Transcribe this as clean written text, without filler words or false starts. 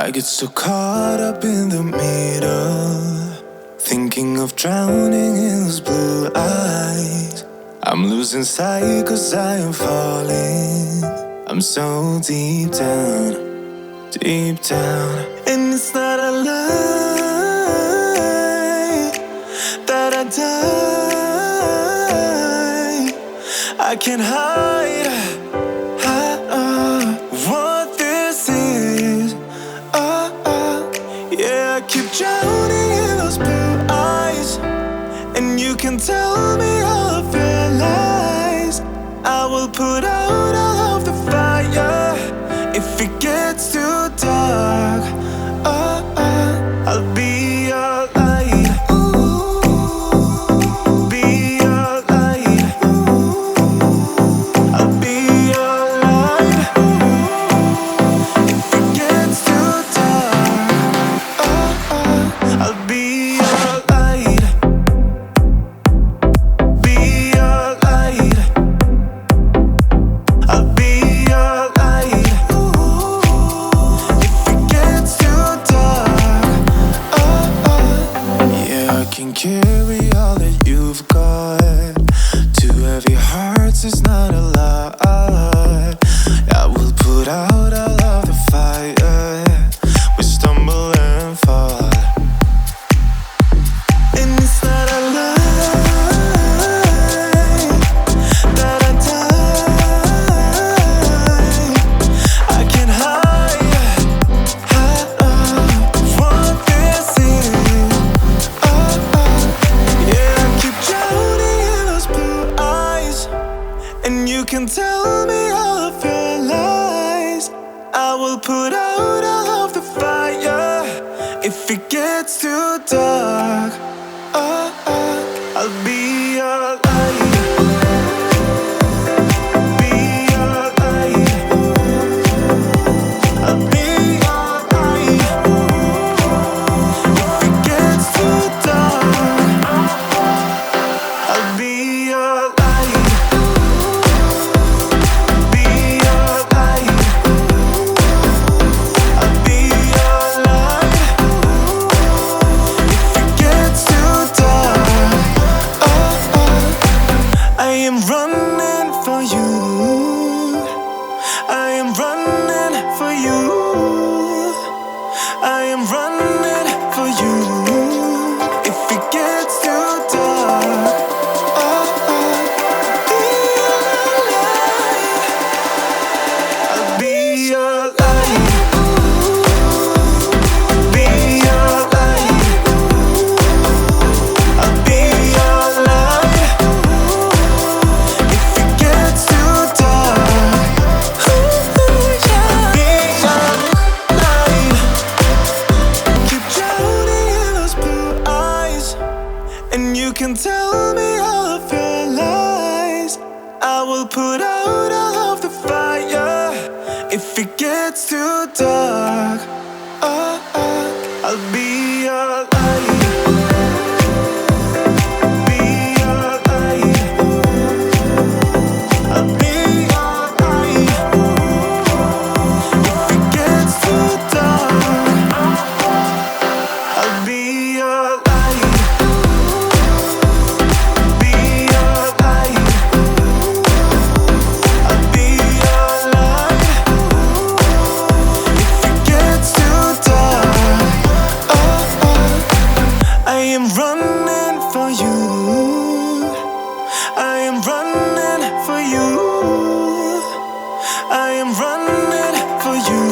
I get so caught up in the middle, thinking of drowning in those blue eyes. I'm losing sight 'cause I am falling. I'm so deep down, deep down. And it's not a lie that I die. I can't hide what this is. Yeah, I keep drowning in those blue eyes, and you can tell me all of your lies. I will put out all of the fire if it gets too dark. I'll be your light. Be your light. I'll be your light. If it gets too dark, I'll be your light. Be your light. I'll be your light. If it gets too dark, yeah, I can carry all that you've got. Two heavy hearts is not a lot. I will put out all of the fire. We stumble and fall, and it's not a lie that I die. I can't hide what this is. Yeah, I keep drowning in those blue eyes, and you can tell me all of your lies. I will put out all of the fire if it gets too dark. I'll be your light. Be your light. I'll be your light. If it gets too dark, I'll be your light. Be your light. I'll be your light. If it gets too dark, I am running for you. I am running for you. I am running for you. If it gets too dark, be your light. Be your light. I'll be your light. If it gets too dark, I'll be your light. Keep drowning in those blue eyes, and you can tell me all of your lies. I will put out all of the fire if it gets too dark. I'll be your light. Be your light. I'll be your light. If it gets too dark, I'll be your light. Be your light. I'll be your light. If it gets too dark, I am running for you. I am running for you. I am running for you.